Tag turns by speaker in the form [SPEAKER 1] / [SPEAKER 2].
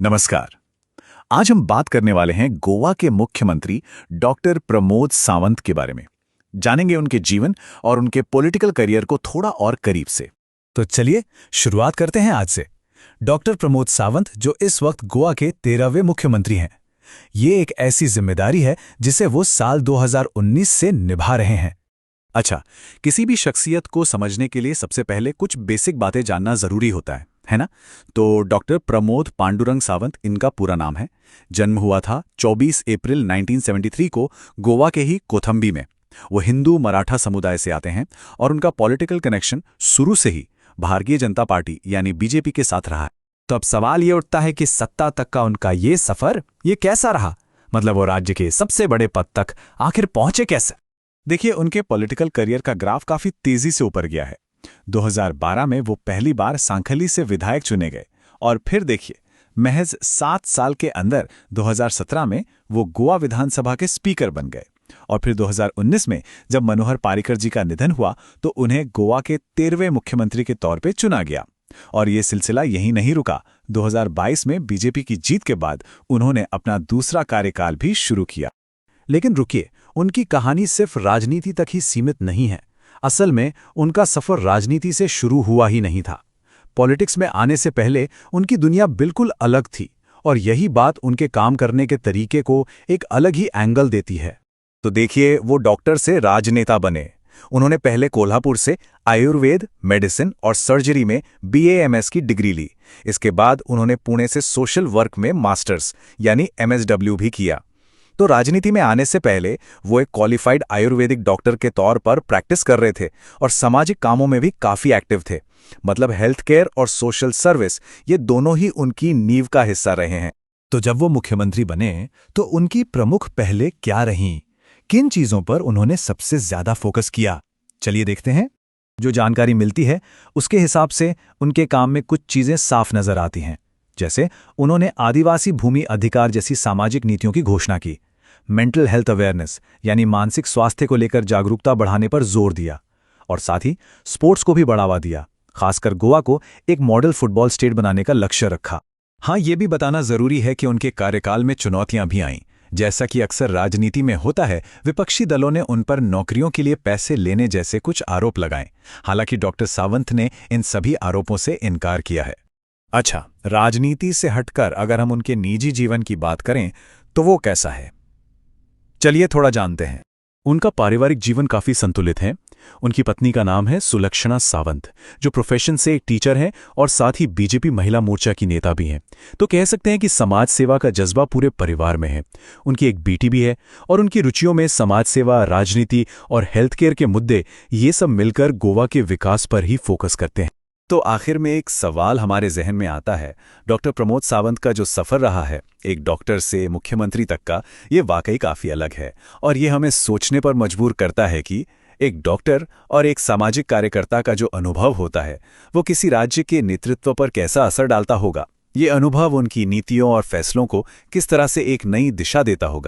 [SPEAKER 1] नमस्कार। आज हम बात करने वाले हैं गोवा के मुख्यमंत्री डॉक्टर प्रमोद सावंत के बारे में। जानेंगे उनके जीवन और उनके पॉलिटिकल करियर को थोड़ा और करीब से।
[SPEAKER 2] तो चलिए शुरुआत करते हैं आज से। डॉक्टर प्रमोद सावंत जो इस वक्त गोवा के 13वें मुख्यमंत्री हैं। ये एक ऐसी जिम्मेदारी है जिसे वो साल 2019 से निभा रहे हैं।
[SPEAKER 1] अच्छा, किसी भी शख्सियत को समझने के लिए सबसे पहले कुछ बेसिक बातें जानना जरूरी होता है ना? तो डॉक्टर प्रमोद पांडुरंग सावंत इनका पूरा नाम है। जन्म हुआ था 24 अप्रैल 1973 को गोवा के ही कोथंबी में। वो हिंदू मराठा समुदाय से आते हैं और उनका पॉलिटिकल कनेक्शन शुरू से ही भारतीय जनता पार्टी यानी बीजेपी के साथ रहा है।
[SPEAKER 2] तो अब सवाल ये उठता है कि सत्ता तक का उनका ये सफर ये कैसा रहा? मतलब वो राज्य के सबसे बड़े पद तक आखिर पहुंचे कैसे?
[SPEAKER 1] देखिए, उनके पॉलिटिकल करियर का ग्राफ काफी तेजी से ऊपर गया है। 2012 में वो पहली बार सांखली से विधायक चुने गए और फिर देखिए, महज 7 साल के अंदर 2017 में वो गोवा विधानसभा के स्पीकर बन गए और फिर 2019 में जब मनोहर पारिकर जी का निधन हुआ तो उन्हें गोवा के 13वें मुख्यमंत्री के तौर पे चुना गया। और ये सिलसिला यहीं नहीं रुका। 2022 में बीजेपी की जीत के बाद उन्होंने अपना दूसरा कार्यकाल भी शुरू किया।
[SPEAKER 2] लेकिन रुकिए, उनकी कहानी सिर्फ राजनीति तक ही सीमित नहीं है। असल में उनका सफर राजनीति से शुरू हुआ ही नहीं था। पॉलिटिक्स में आने से पहले उनकी दुनिया बिल्कुल अलग थी और यही बात उनके काम करने के तरीके को एक अलग ही एंगल देती है।
[SPEAKER 1] तो देखिए, वो डॉक्टर से राजनेता बने। उन्होंने पहले कोल्हापुर से आयुर्वेद, मेडिसिन और सर्जरी में BAMS की डिग्री ली। इसके बाद उन्होंने पुणे से सोशल वर्क में मास्टर्स यानी MSW भी किया। तो राजनीति में आने से पहले वो एक क्वालिफाइड आयुर्वेदिक डॉक्टर के तौर पर प्रैक्टिस कर रहे थे और सामाजिक कामों में भी काफी एक्टिव थे। मतलब हेल्थ केयर और सोशल सर्विस ये दोनों ही उनकी नींव का हिस्सा रहे हैं।
[SPEAKER 2] तो जब वो मुख्यमंत्री बने तो उनकी प्रमुख पहले क्या रहीं? किन चीजों पर उन्होंने सबसे ज्यादा फोकस किया? चलिए देखते हैं। जो जानकारी मिलती है उसके हिसाब से उनके काम में कुछ चीजें साफ नजर आती हैं। जैसे उन्होंने आदिवासी भूमि अधिकार जैसी सामाजिक नीतियों की घोषणा की, मेंटल हेल्थ अवेयरनेस यानी मानसिक स्वास्थ्य को लेकर जागरूकता बढ़ाने पर जोर दिया और साथ ही स्पोर्ट्स को भी बढ़ावा दिया। खासकर गोवा को एक मॉडल फुटबॉल स्टेट बनाने का लक्ष्य रखा।
[SPEAKER 1] हाँ, ये भी बताना जरूरी है कि उनके कार्यकाल में चुनौतियां भी आईं। जैसा कि अक्सर राजनीति में होता है, विपक्षी दलों ने उन पर नौकरियों के लिए पैसे लेने जैसे कुछ आरोप लगाए। हालांकि डॉक्टर सावंत ने इन सभी आरोपों से इनकार किया है। अच्छा, राजनीति से हटकर अगर हम उनके निजी जीवन की बात करें तो वो कैसा है, चलिए थोड़ा जानते हैं।
[SPEAKER 2] उनका पारिवारिक जीवन काफी संतुलित है। उनकी पत्नी का नाम है सुलक्षणा सावंत, जो प्रोफेशन से एक टीचर हैं और साथ ही बीजेपी महिला मोर्चा की नेता भी हैं। तो कह सकते हैं कि समाज सेवा का जज्बा पूरे परिवार में है। उनकी एक बेटी भी है और उनकी रुचियों में समाज सेवा, राजनीति और हेल्थ केयर के मुद्दे ये सब मिलकर गोवा के विकास पर ही फोकस करते हैं।
[SPEAKER 1] तो आखिर में एक सवाल हमारे जहन में आता है, डॉक्टर प्रमोद सावंत का जो सफ़र रहा है एक डॉक्टर से मुख्यमंत्री तक का, ये वाकई काफ़ी अलग है और ये हमें सोचने पर मजबूर करता है कि एक डॉक्टर और एक सामाजिक कार्यकर्ता का जो अनुभव होता है वो किसी राज्य के नेतृत्व पर कैसा असर डालता होगा। ये अनुभव उनकी नीतियों और फैसलों को किस तरह से एक नई दिशा देता होगा।